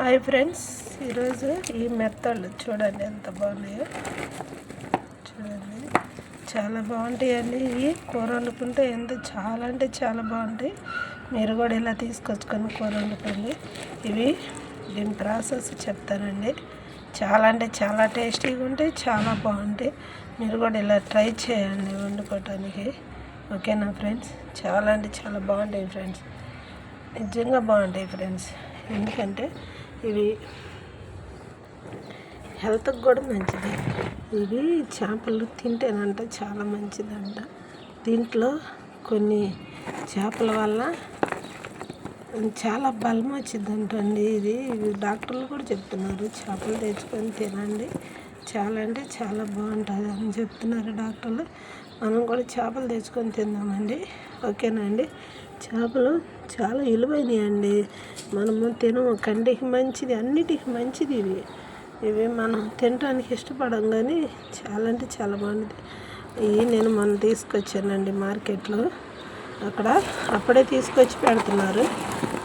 Hi friends, ఈరోజు ఈ మెత్తళ్ళు చూడండి ఎంత బాగున్నాయో. చూడండి చాలా బాగుంటాయండి. ఇవి కూర వండుకుంటే చాలా అంటే చాలా బాగుంటాయి. మీరు కూడా ఇలా తీసుకొచ్చుకొని కూర వండుకోండి. ఇవి దీని ప్రాసెస్ చెప్తానండి. చాలా అంటే చాలా టేస్టీగా ఉంటాయి, చాలా బాగుంటాయి. మీరు కూడా ఇలా ట్రై చేయండి వండుకోవటానికి. ఓకేనా ఫ్రెండ్స్? చాలా అంటే చాలా బాగుంటాయి ఫ్రెండ్స్, నిజంగా బాగుంటాయి ఫ్రెండ్స్. ఎందుకంటే ఇవి హెల్త్కి కూడా మంచిది. ఇవి చేపలు తింటేనంట చాలా మంచిదంట. దీంట్లో కొన్ని చేపల వల్ల చాలా బలం వచ్చిందంటండి. ఇది డాక్టర్లు కూడా చెప్తున్నారు, చేపలు తెచ్చుకొని తినండి, చాలా అంటే చాలా బాగుంటుంది అని చెప్తున్నారు డాక్టర్లు. మనం కూడా చేపలు తెచ్చుకొని తిందామండి. ఓకేనా అండి? చేపలు చాలా విలువైనవి అండి. మనము తినము, కంటికి మంచిది, అన్నిటికి మంచిది. ఇవి మనం తినడానికి ఇష్టపడం, కానీ చాలా అంటే చాలా బాగుంది. ఇవి నేను మొన్న తీసుకొచ్చానండి మార్కెట్లో. అప్పుడే తీసుకొచ్చి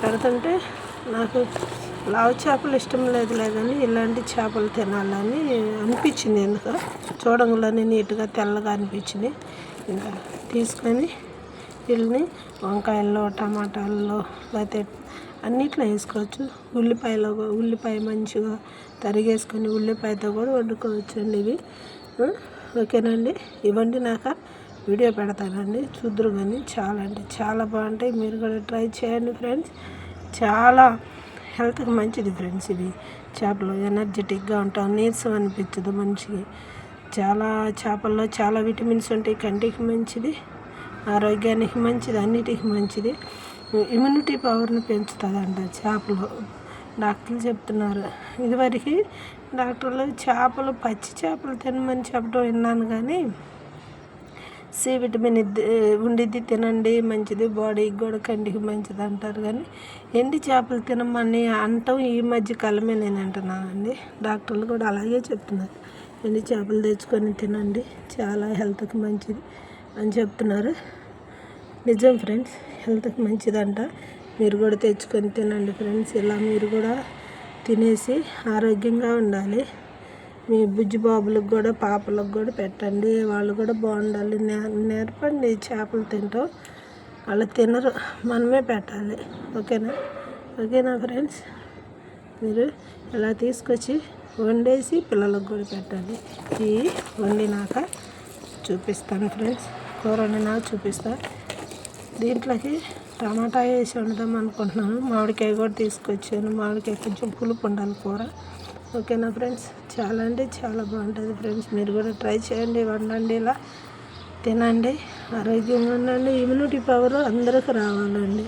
పెడుతుంటే నాకు లావు చేపలు ఇష్టం లేదులే, కానీ ఇలాంటి చేపలు తినాలని అనిపించింది. ఎందుకో చూడంగానే నీట్గా తెల్లగా అనిపించింది. ఇంకా తీసుకొని వీళ్ళని వంకాయల్లో, టమాటాల్లో, లేకపోతే అన్నిట్లో వేసుకోవచ్చు. ఉల్లిపాయ మంచిగా తరిగేసుకొని ఉల్లిపాయతో కూడా వండుకోవచ్చండి ఇవి. ఓకేనండి? ఇవ్వండి, నాకు వీడియో పెడతానండి, చూద్దరు. కానీ చాలా అంటే చాలా బాగుంటాయి. మీరు కూడా ట్రై చేయండి ఫ్రెండ్స్. చాలా హెల్త్కి మంచిది ఫ్రెండ్స్. ఇవి చేపలు ఎనర్జెటిక్గా ఉంటాం, నీరసం అనిపించదు మనిషికి. చాలా చేపల్లో చాలా విటమిన్స్ ఉంటాయి, కంటికి మంచిది, ఆరోగ్యానికి మంచిది, అన్నిటికీ మంచిది. ఇమ్యూనిటీ పవర్ని పెంచుతుందంట చేపలు, డాక్టర్లు చెప్తున్నారు. ఇదివరకు డాక్టర్లు పచ్చి చేపలు తినమని చెప్పడం విన్నాను, కానీ సి విటమిన్ ఉండిద్ది, తినండి, మంచిది, బాడీకి కూడా కంటికి మంచిది అంటారు. కానీ ఎండి చేపలు తినమని అంటాం ఈ మధ్య కాలమే నేను అంటున్నానండి. డాక్టర్లు కూడా అలాగే చెప్తున్నారు, ఎండి చేపలు తెచ్చుకొని తినండి, చాలా హెల్త్కి మంచిది అని చెప్తున్నారు. నిజం ఫ్రెండ్స్, హెల్త్కి మంచిదంట. మీరు కూడా తెచ్చుకొని తినండి ఫ్రెండ్స్. ఇలా మీరు కూడా తినేసి ఆరోగ్యంగా ఉండాలి. మీ బుజ్జి బాబులకు కూడా, పాపలకు కూడా పెట్టండి, వాళ్ళు కూడా బాగుండాలి. నేర్పండి చేపలు తింటాం, వాళ్ళు తినరు, మనమే పెట్టాలి. ఓకేనా ఫ్రెండ్స్? మీరు ఇలా తీసుకొచ్చి వండేసి పిల్లలకు కూడా పెట్టండి. ఇవి వండినాక చూపిస్తాను ఫ్రెండ్స్, కూర వండినాక చూపిస్తాను. దీంట్లోకి టమాటా వేసి వండుదాం అనుకుంటున్నాను. మామిడికాయ కూడా తీసుకొచ్చాను, మామిడికాయ కొంచెం పులుపు ఉండాలి కూర. ఓకేనా ఫ్రెండ్స్? చాలా అంటే చాలా బాగుంటుంది ఫ్రెండ్స్. మీరు కూడా ట్రై చేయండి, వండండి, ఇలా తినండి, ఆరోగ్యంగా ఉండండి. ఇమ్యూనిటీ పవర్ అందరికీ రావాలండి.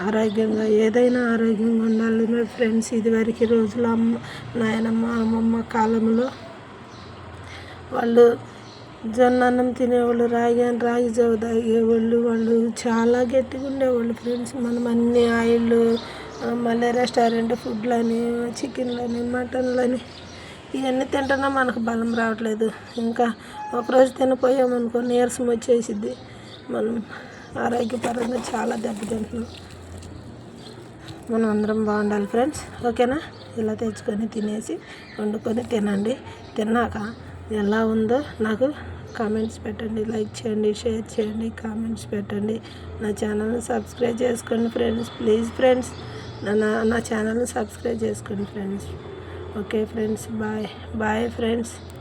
ఆరోగ్యంగా ఏదైనా ఆరోగ్యంగా ఉండాలి ఫ్రెండ్స్. ఇదివరకు రోజులు నాయనమ్మ, అమ్మమ్మ కాలంలో వాళ్ళు జొన్న అన్నం తినేవాళ్ళు, రాగి జావ తాగేవాళ్ళు, వాళ్ళు చాలా గట్టిగా ఉండేవాళ్ళు ఫ్రెండ్స్. మనం అన్ని ఆయిల్, మళ్ళీ రెస్టారెంట్ ఫుడ్లని, చికెన్లని, మటన్లని ఇవన్నీ తింటున్నా మనకు బలం రావట్లేదు. ఇంకా ఒకరోజు తినపోయామనుకో నీరసం వచ్చేసిద్ది. మనం ఆరోగ్యపరంగా చాలా దెబ్బతింటున్నాం. మనం అందరం బాగుండాలి ఫ్రెండ్స్. ఓకేనా? ఇలా తెచ్చుకొని తినేసి వండుకొని తినండి. తిన్నాక ఎలా ఉందో నాకు కామెంట్స్ పెట్టండి, లైక్ చేయండి, షేర్ చేయండి, కామెంట్స్ పెట్టండి. నా ఛానల్ని సబ్స్క్రైబ్ చేసుకోండి ఫ్రెండ్స్, ప్లీజ్ ఫ్రెండ్స్. నా ఛానల్ని సబ్స్క్రైబ్ చేసుకోండి friends. Okay friends, bye friends.